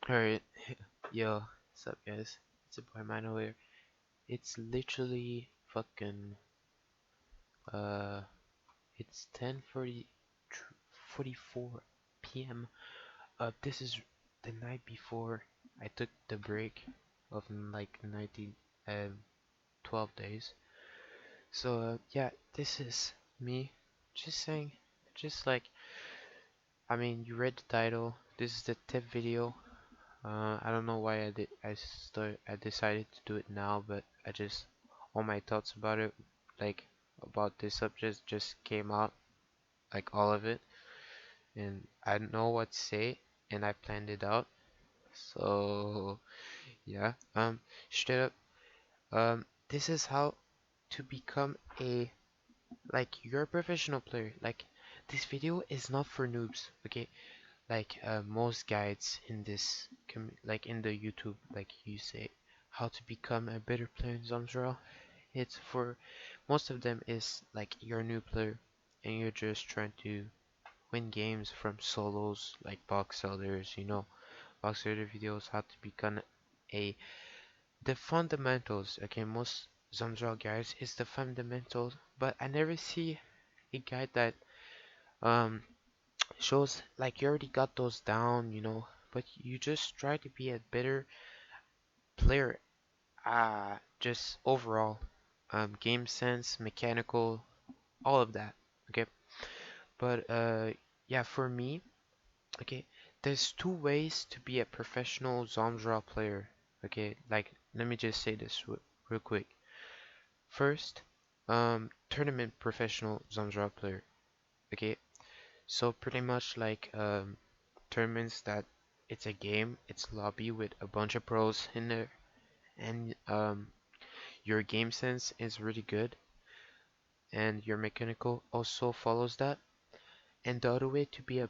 Alright, yo, what's up guys? It's a boy Mano here. It's literally fucking uh it's 10:44 p.m. This is the night before I took the break of like 19 12 days. So yeah, this is me just saying, just like, you read the title. This is the tip video. I don't know why I decided to do it now, but I just all my thoughts about it, like about this subject, just came out, like all of it, and I don't know what to say, and I planned it out. So yeah, straight up, this is how to become a you're a professional player. Like this video is not for noobs, okay? Most guides in this in the YouTube, like you say how to become a better player in Zamzra, it's for most of them is like you're a new player and you're just trying to win games from solos like box elders, box elder videos, how to become a the fundamentals. Okay, most Zamzra guides is the fundamentals, but I never see a guide that um shows like you already got those down, but you just try to be a better player, just overall, game sense, mechanical, all of that. Okay, but yeah, for me, okay, there's two ways to be a professional Zamzra player. Okay, like let me just say this real quick. First, tournament professional Zamzra player. Okay, so pretty much like tournaments that it's a game, it's lobby with a bunch of pros in there, and your game sense is really good, and your mechanical also follows that. And the other way to be a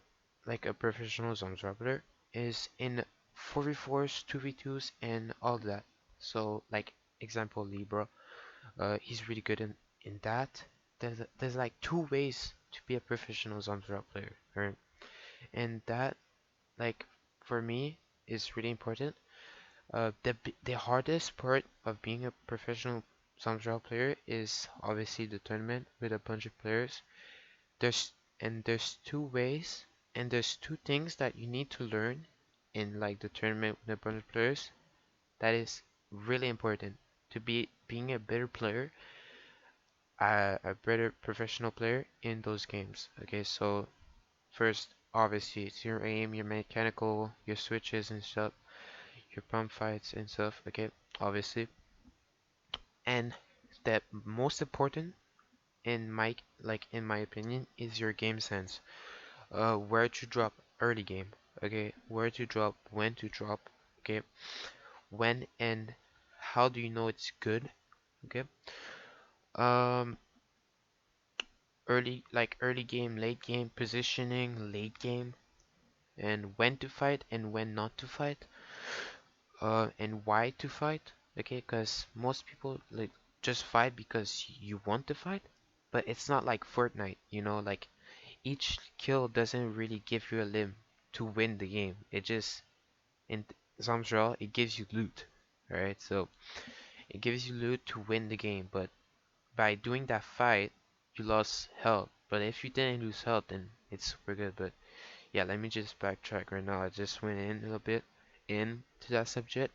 professional Zamzra player is in 4v4s, 2v2s, and all that. So like example Libra, he's really good in that. There's like two ways to be a professional Zamzra player, right? And that, like, for me is really important. The hardest part of being a professional Samsung player is obviously the tournament with a bunch of players. There's there's two ways and there's two things that you need to learn in like the tournament with a bunch of players. That is really important to be being a better player, a better professional player in those games. Okay, so first, obviously, it's your aim, your mechanical, your switches and stuff, your pump fights and stuff. Okay, obviously. And the most important in my opinion is your game sense. Where to drop early game. Okay, where to drop, when to drop. Okay, when and how do you know it's good? Okay, um, early game, late game, positioning, late game, and when to fight and when not to fight. And why to fight. Okay, because most people like just fight because you want to fight, but it's not like Fortnite, like each kill doesn't really give you a limb to win the game. It just in Zamzra it gives you loot, alright? So it gives you loot to win the game, but by doing that fight you lost health. But if you didn't lose health, then it's super good. But yeah, let me just backtrack right now. I just went in a little bit into that subject.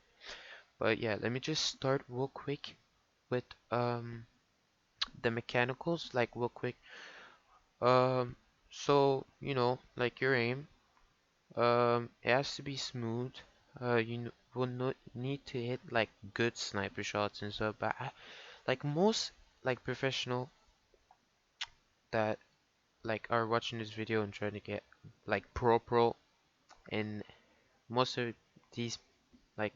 But yeah, let me just start real quick with the mechanicals, like real quick. Um, so like your aim, it has to be smooth. Will not need to hit like good sniper shots and stuff. But like most like professional that like are watching this video and trying to get like pro, and most of these like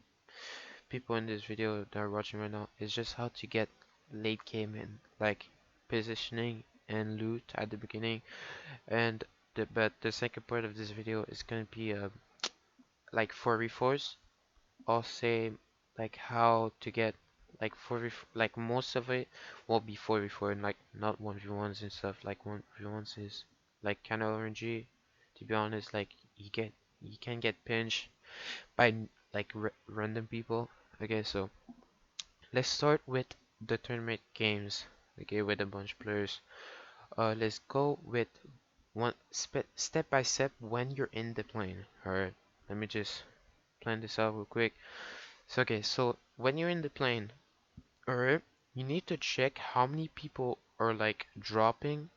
people in this video that are watching right now is just how to get late game and like positioning and loot at the beginning. And but the second part of this video is gonna be like 4v4s. I'll say like how to get like 4v like most of it will be 4v4 and like not 1v1s and stuff. Like 1v1s is like kind of RNG, to be honest. Like you can get pinched by like random people. Okay, so let's start with the tournament games. Okay, with a bunch of players. Let's go with one step by step when you're in the plane. Alright, let me just plan this out real quick. So okay, so when you're in the plane, alright, you need to check how many people are like dropping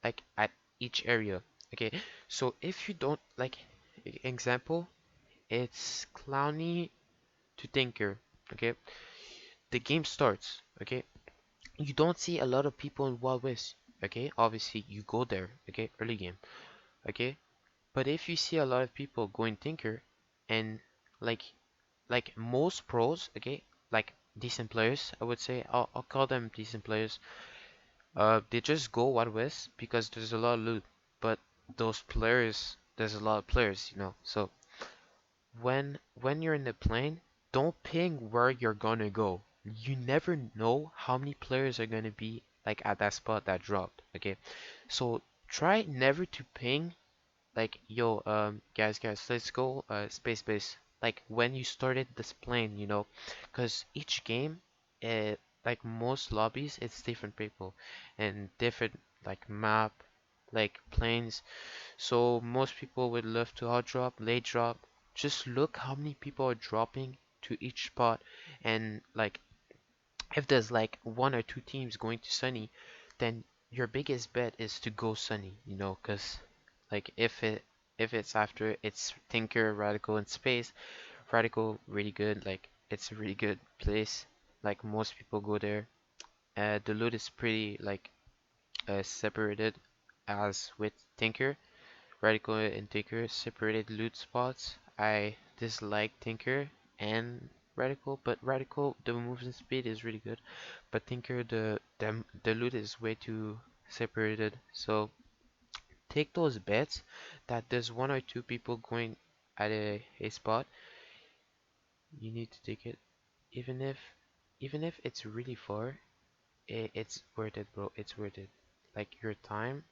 like at each area. Okay, so if you don't like example, it's Clowny to Tinker. Okay, the game starts. Okay, you don't see a lot of people in Wild West. Okay, obviously you go there. Okay, early game. Okay, but if you see a lot of people going Tinker, and like most pros, okay, like decent players, I would say, I'll call them decent players. They just go Wild West because there's a lot of loot. But those players, there's a lot of players, you know. So when you're in the plane, don't ping where you're gonna go. You never know how many players are gonna be like at that spot that dropped. Okay, so try never to ping like yo guys let's go space base like when you started this plane, you know, because each game like most lobbies it's different people and different like map like planes, so most people would love to hot drop late drop. Just look how many people are dropping to each spot, and like if there's like one or two teams going to Sunny, then your biggest bet is to go Sunny, you know, because like if it's after it's Tinker, Radical, and Space, Radical really good, like it's a really good place. Like most people go there. The loot is pretty like separated as with Tinker. Radical and Tinker separated loot spots. I dislike Tinker and Radical, but Radical the movement speed is really good. But Tinker the loot is way too separated. So take those bets that there's one or two people going at a spot. You need to take it, even if it's really far. It's worth it, bro. It's worth it. Like your time,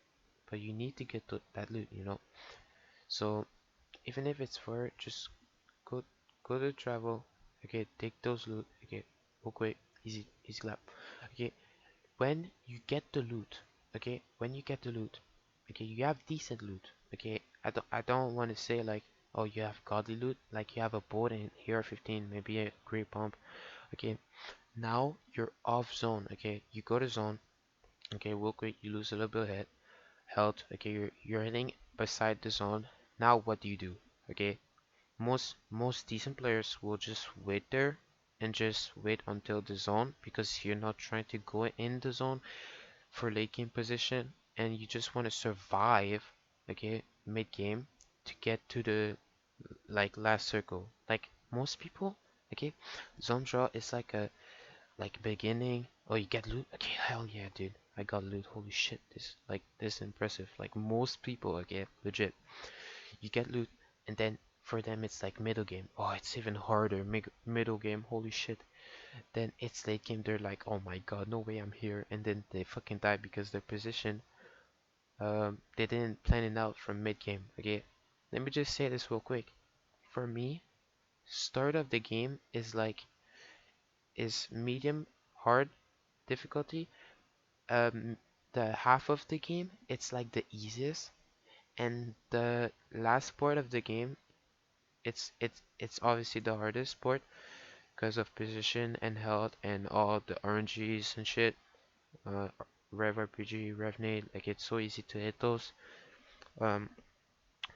but you need to get to that loot, you know. So even if it's far, just go to travel. Okay, take those loot. Okay, walk away. Easy clap. Okay, when you get the loot, okay, when you get the loot, okay, you have decent loot. Okay, I don't want to say like, oh, you have godly loot, like you have a boat and here 15, maybe a great pump. Okay, now you're off zone. Okay, you go to zone. Okay, real quick, you lose a little bit of health. Okay, you're hitting beside the zone. Now what do? Okay, most decent players will just wait there and just wait until the zone, because you're not trying to go in the zone for late game position, and you just want to survive, okay, mid game to get to the like last circle. Like most people, okay, zone draw is like a like beginning. Oh, you get loot? Okay, hell yeah, dude. I got loot. Holy shit, this is impressive. Like most people, okay, legit. You get loot, and then for them it's like middle game. Oh, it's even harder. Middle game. Holy shit. Then it's late game. They're like, oh my god, no way I'm here. And then they fucking die because their position, they didn't plan it out from mid game. Okay, let me just say this real quick. For me, start of the game is medium hard difficulty. Um, the half of the game it's like the easiest, and the last part of the game it's obviously the hardest part because of position and health and all the RNGs and shit. Uh, Rev RPG, Rev Nade, like it's so easy to hit those. Um,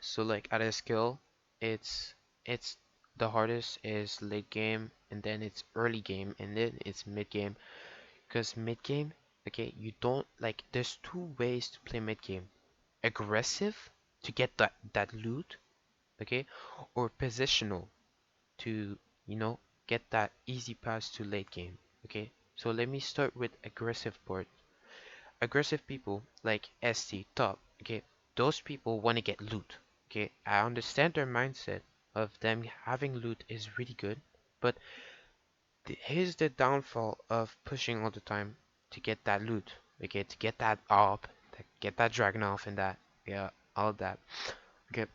so like at a skill, it's the hardest is late game, and then it's early game, and then it's mid game. Because mid game, okay, you don't like. There's two ways to play mid game: aggressive to get that loot, okay, or positional to, you know, get that easy pass to late game. Okay, so let me start with aggressive part. Aggressive people like ST top, okay, those people want to get loot. Okay, I understand their mindset of them having loot is really good, but here's the downfall of pushing all the time to get that loot. Okay, to get that op, to get that dragon off and that, yeah, all that. Okay,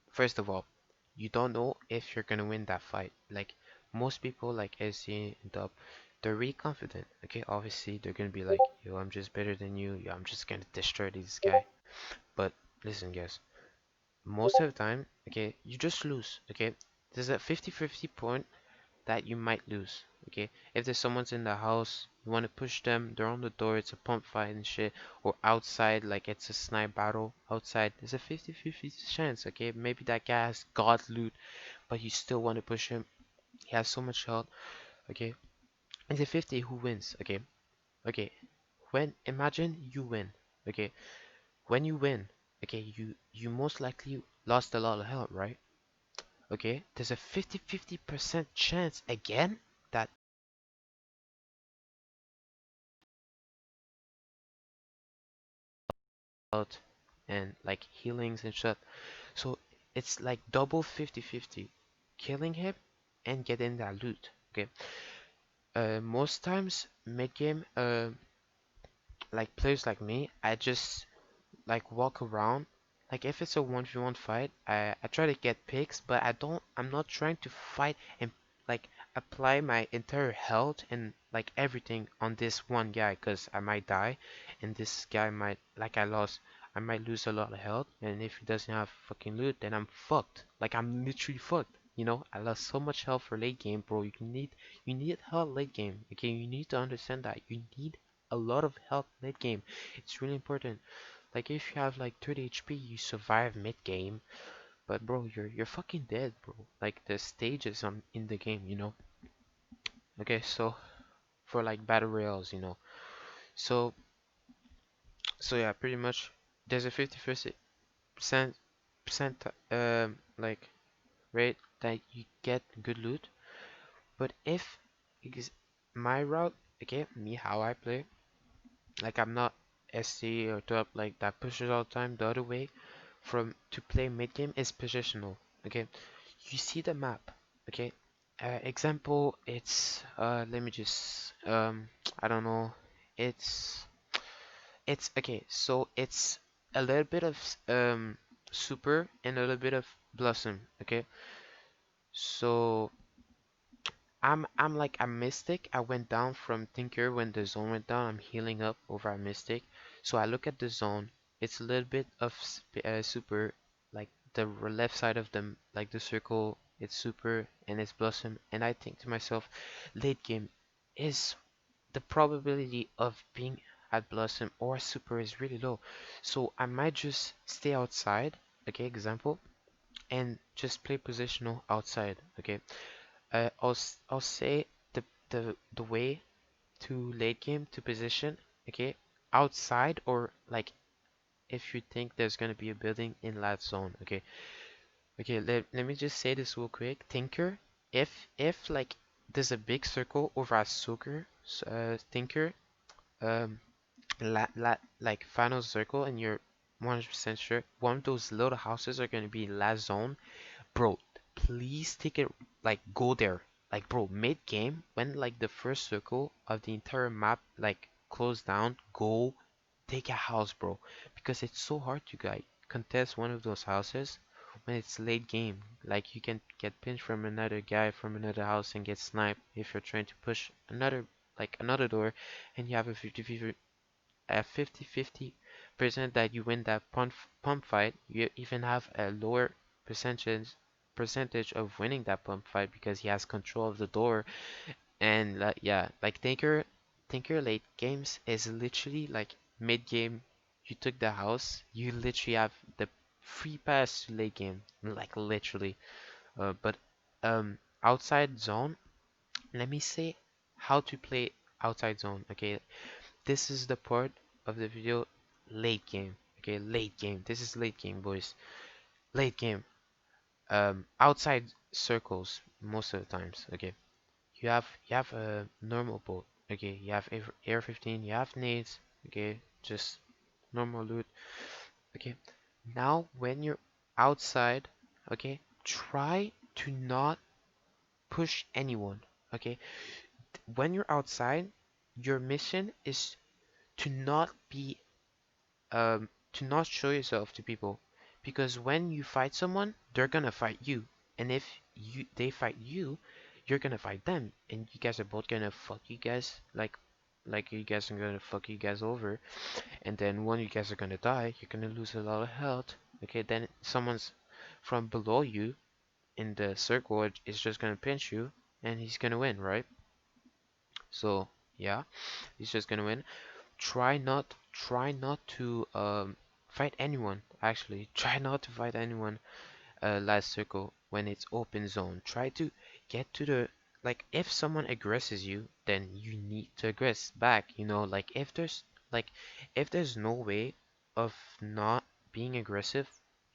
first of all, you don't know if you're gonna win that fight. Like most people like SC and Dub, they're really confident. Okay, obviously they're gonna be like, yo, I'm just better than you. Yo, I'm just gonna destroy this guy. But listen, guys, most of the time, okay, you just lose. Okay, there's a 50-50 point that you might lose. Okay, if there's someone's in the house, you want to push them, they're on the door, it's a pump fight and shit, or outside, like it's a snipe battle outside, there's a 50-50 chance. Okay, maybe that guy has god loot, but you still want to push him. He has so much health. Okay, it's a 50 who wins. Okay, okay. When imagine you win. Okay, when you win. Okay, you most likely lost a lot of health, right? Okay, there's a 50-50% chance again that out and like healings and shit. So it's like double 50-50. Killing him and getting that loot. Okay. Most times mid game, like players like me, I just like walk around. Like if it's a 1v1 fight, I try to get picks, but I'm not trying to fight and like apply my entire health and like everything on this one guy because I might die and this guy might like I might lose a lot of health, and if he doesn't have fucking loot then I'm fucked. Like I'm literally fucked. You know, I lost so much health for late game, bro. You need health late game. Okay, you need to understand that. You need a lot of health late game. It's really important. Like if you have like 30 HP, you survive mid game, but bro, you're fucking dead, bro. Like the stages on in the game, you know. Okay, so for like battle royals, you know. So yeah, pretty much there's a 50% like rate that you get good loot, but if because my route, okay, me how I play, like I'm not SC or top like that pushes all the time. The other way from to play mid game is positional. Okay, you see the map. Okay, example, it's let me just I don't know, it's okay, so it's a little bit of super and a little bit of blossom. Okay, so I'm like a mystic. I went down from Tinker when the zone went down. I'm healing up over a mystic. So I look at the zone. It's a little bit of super, like the left side of them, like the circle. It's super and it's blossom. And I think to myself, late game is the probability of being at blossom or super is really low. So I might just stay outside. Okay, example, and just play positional outside. Okay, I'll say the way to late game to position, okay, outside or like if you think there's gonna be a building in that zone, okay. Okay, let me just say this real quick. Tinker, if like there's a big circle over a sugar, Tinker, um, like final circle, and you're 100% sure one of those little houses are gonna be in last zone. Bro, please take it, like go there. Like bro, mid game when like the first circle of the entire map like closed down, go take a house, bro, because it's so hard to contest one of those houses when it's late game. Like you can get pinched from another guy from another house and get sniped if you're trying to push another door, and you have a 50-50% that you win that pump fight. You even have a lower percentage of winning that pump fight because he has control of the door. And yeah, like Tinker late games is literally like mid game. You took the house, you literally have the free pass to late game, like literally. But outside zone, let me say how to play outside zone. Okay, this is the part of the video late game. Okay, late game. This is late game, boys. Late game. Outside circles most of the times. Okay, you have a normal boat. Okay, you have air 15. You have nades. Okay, just normal loot. Okay, now when you're outside, okay, try to not push anyone. Okay, when you're outside, your mission is to not be to not show yourself to people, because when you fight someone they're gonna fight you. And if they fight you, you're gonna fight them, and you guys are both gonna fuck you guys like you guys are gonna fuck you guys over, and then when you guys are gonna die, you're gonna lose a lot of health. Okay, then someone's from below you in the circle is just gonna pinch you, and he's gonna win, right? So yeah, he's just gonna win. Try not to fight anyone. Actually, try not to fight anyone last circle when it's open zone. Try to get to the, like, if someone aggresses you, then you need to aggress back. Like if there's no way of not being aggressive,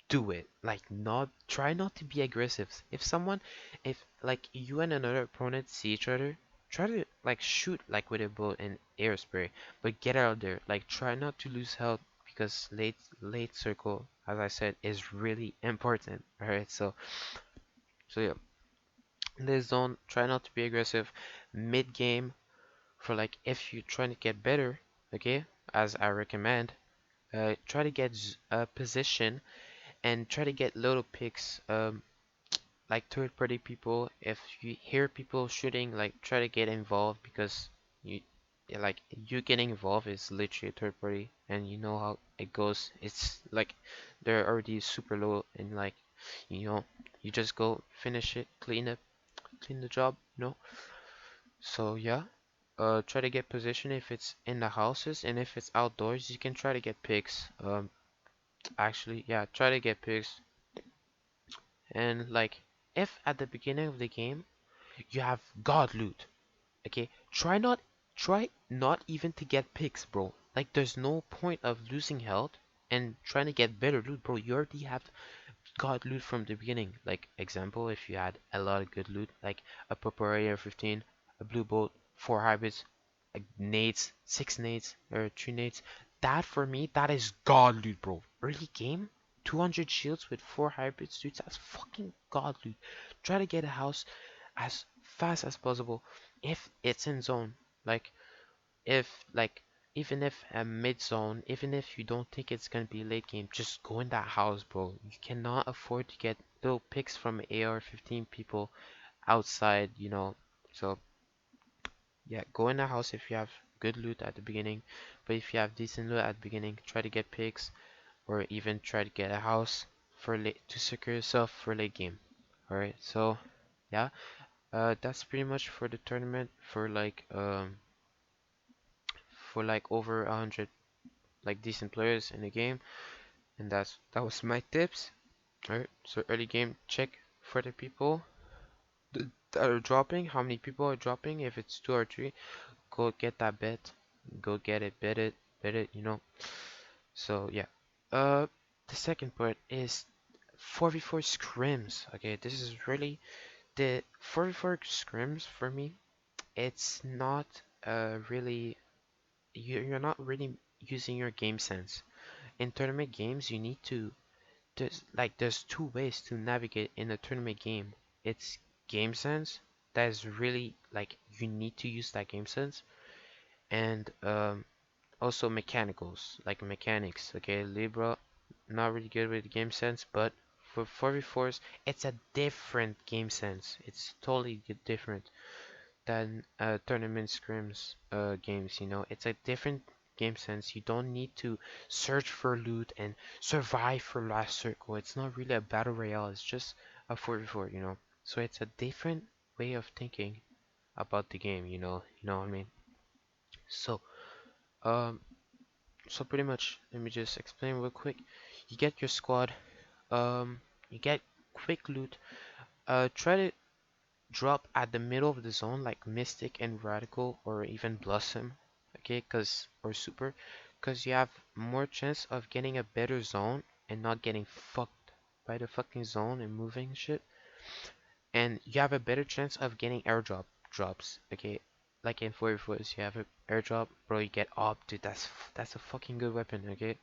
do it. Like, not try not to be aggressive. If like you and another opponent see each other, try to like shoot like with a bow and air spray, but get out there. Like, try not to lose health because late circle, as I said, is really important. Alright, so yeah, in this zone, try not to be aggressive. Mid game, for like if you're trying to get better, okay, as I recommend, try to get a position and try to get little picks. Like third party people, if you hear people shooting, like try to get involved, because you like you getting involved is literally a third party, and you know how it goes. It's like they're already super low, and like you know you just go finish it, clean the job, so yeah, try to get position if it's in the houses, and if it's outdoors you can try to get picks. Actually, yeah, try to get picks. And like, if at the beginning of the game you have god loot, okay, try not even to get picks, bro. Like, there's no point of losing health and trying to get better loot, bro. You already have god loot from the beginning. Like, example, if you had a lot of good loot, like a purple area 15, a blue bolt, 4 hybrids, nades, 6 nades, or 3 nades, that for me, that is god loot, bro. Early game, 200 shields with 4 hybrids, dude, that's fucking god loot. Try to get a house as fast as possible if it's in zone. Like, if like even if a mid zone, even if you don't think it's gonna be late game, just go in that house, bro. You cannot afford to get little picks from AR-15 people outside, So yeah, go in the house if you have good loot at the beginning. But if you have decent loot at the beginning, try to get picks, or even try to get a house for late to secure yourself for late game. Alright, so yeah, that's pretty much for the tournament, for like over 100 like decent players in the game. And that was my tips. Alright, so early game, check for the people that are dropping, how many people are dropping. If it's 2 or 3, go get that bet, go get it, bet it. So yeah, uh the second part is 4v4 scrims. Okay, this is really the 4v4 scrims. For me, it's not really, you're not really using your game sense. In tournament games, you need to, there's two ways to navigate in a tournament game. It's game sense, that is really like you need to use that game sense, and also mechanicals, like mechanics. Okay, Libra, not really good with game sense, but for 4v4s, it's a different game sense. It's totally different than tournament scrims games. It's a different game sense. You don't need to search for loot and survive for last circle. It's not really a battle royale, it's just a 4v4. So it's a different way of thinking about the game. You know what I mean. So um so pretty much, let me just explain real quick. You get your squad, you get quick loot. Try to drop at the middle of the zone, like Mystic and Radical, or even Blossom, okay, or Super, because you have more chance of getting a better zone and not getting fucked by the fucking zone and moving shit. And you have a better chance of getting drops, okay, like in 44s you have an airdrop, bro. You get up, dude. That's a fucking good weapon, okay.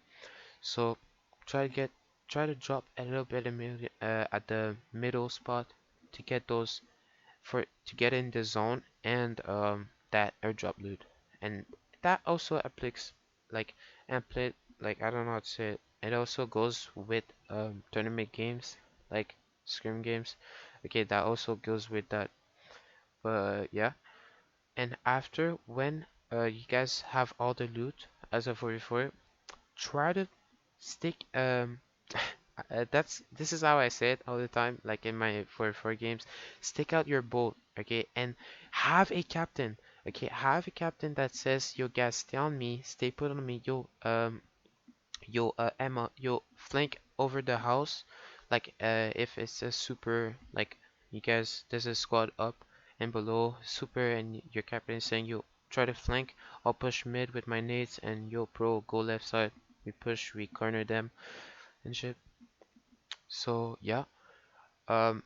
So try to get try to drop a little bit at the middle spot to get those, to get in the zone, and that airdrop loot. And that also applies, like, like, I don't know how to say it. It also goes with tournament games, like scrim games. Okay, that also goes with that. But yeah, and after when you guys have all the loot as a 44, try to stick that's this is how I say it all the time, like in my 44 games. Stick out your bolt, okay, and have a captain. Okay, have a captain that says, yo guys, stay on me, stay put on me, yo Emma, yo flank over the house, like if it's a super, like you guys, there's a squad up and below super, and your captain is saying, yo, try to flank, I'll push mid with my nades, and yo bro, go left side, we push, we corner them and shit. So yeah, um,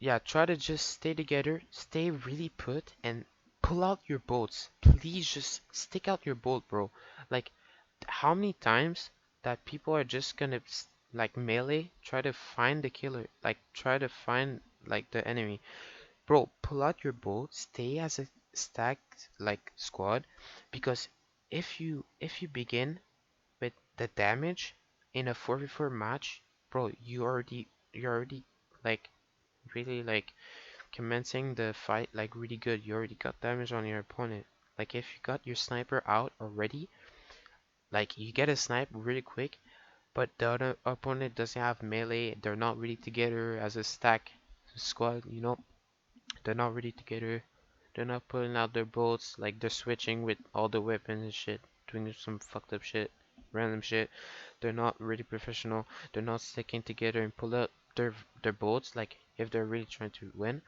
yeah, try to just stay together, stay really put, and pull out your bolts. Please just stick out your bolt, bro. Like, how many times that people are just gonna like melee, try to find the killer, like try to find like the enemy. Bro, pull out your bolt, stay as a stacked like squad, because if you begin with the damage in a 4v4 match, bro, you already like really like commencing the fight like really good. You already got damage on your opponent. Like if you got your sniper out already, like you get a snipe really quick, but the other opponent doesn't have melee, they're not really together as a stack squad, you know, they're not really together. They're not pulling out their bolts, like they're switching with all the weapons and shit, doing some fucked up shit, random shit. They're not really professional. They're not sticking together and pull out their bolts, like if they're really trying to win.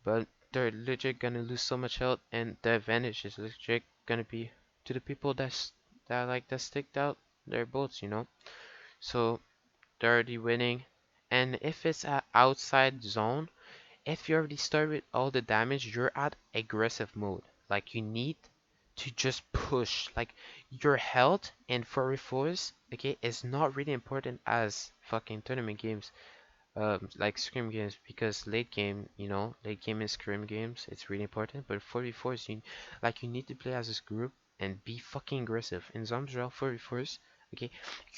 But they're legit gonna lose so much health, and the advantage is legit gonna be to the people that sticked out their bolts, you know. So they're already winning. And if it's an outside zone, if you already started with all the damage, you're at aggressive mode. Like you need to just push. Like your health in 4v4s, okay, is not really important as fucking tournament games, like scrim games, because late game, you know, late game in scrim games, it's really important. But 4v4s, you need to play as this group and be fucking aggressive. In Zombies 4v4s, okay,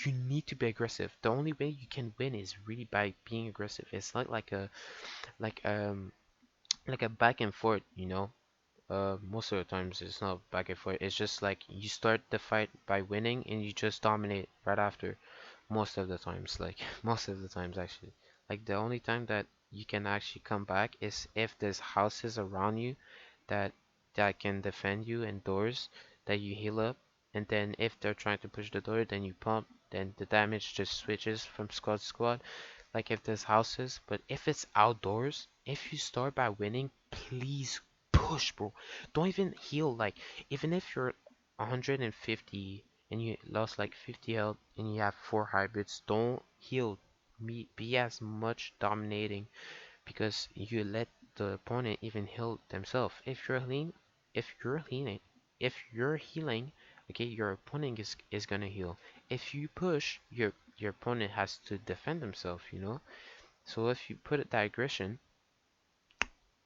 you need to be aggressive. The only way you can win is really by being aggressive. It's not like um like a back and forth, you know. Most of the times it's not back and forth. It's just like you start the fight by winning and you just dominate right after. Most of the times, like most of the times actually. Like the only time that you can actually come back is if there's houses around you that can defend you and doors that you heal up. And then if they're trying to push the door, then you pump. Then the damage just switches from squad to squad, like if there's houses. But if it's outdoors, if you start by winning, please push, bro. Don't even heal. Like even if you're 150 and you lost like 50 health and you have 4 hybrids, don't heal. Be as much dominating, because you let the opponent even heal themselves. If you're healing, okay, your opponent is gonna heal. If you push, your opponent has to defend himself, you know. So if you put it that aggression,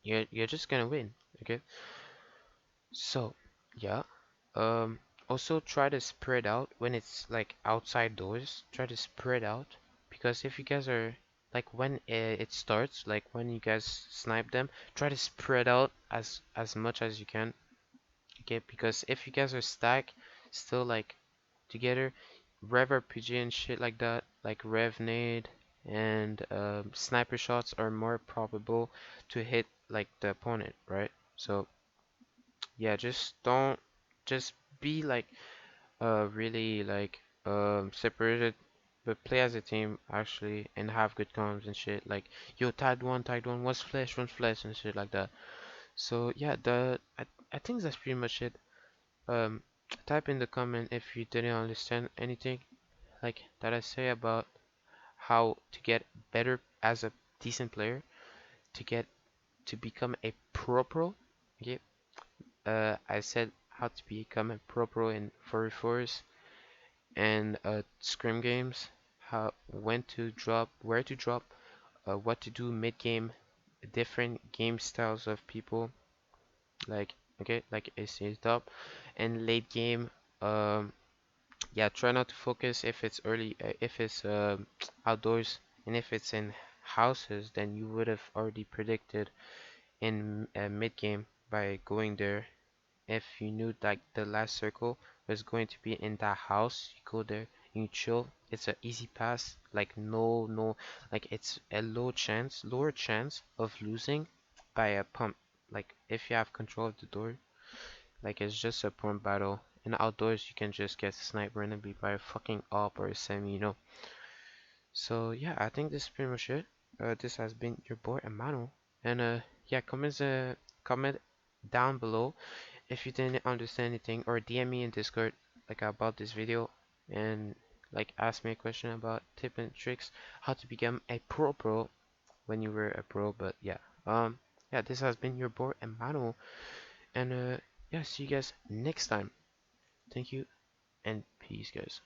you're just gonna win, okay. So yeah, um, also try to spread out when it's like outside doors. Try to spread out, because if you guys are like when it starts, like when you guys snipe them, try to spread out as much as you can. Okay, because if you guys are stacked, still like together, Rev RPG and shit like that, like Rev Nade and sniper shots are more probable to hit like the opponent, right? So yeah, just don't, just be like really like separated, but play as a team actually and have good comms and shit. Like yo, tagged one, one's flash and shit like that. So yeah, I think that's pretty much it. Um, type in the comment if you didn't understand anything like that I say about how to get better as a decent player, to get to become a pro. Okay, I said how to become a pro in 4v4s and scrim games, how when to drop, where to drop, what to do mid game, different game styles of people, like okay, like AC top and late game. Um, yeah, try not to focus if it's early, if it's outdoors, and if it's in houses, then you would have already predicted in mid game by going there. If you knew like the last circle was going to be in that house, you go there, you chill. It's an easy pass. Like no, like it's a lower chance of losing by a pump. Like if you have control of the door, like it's just a pump battle. In outdoors, you can just get sniped randomly by a fucking op or a semi, you know. So yeah, I think this is pretty much it. This has been your boy Emmanuel, and yeah, comment down below if you didn't understand anything, or DM me in Discord like about this video, and like ask me a question about tip and tricks how to become a pro when you were a pro. But yeah, yeah, this has been your boy Emmanuel, and yeah, see you guys next time. Thank you and peace, guys.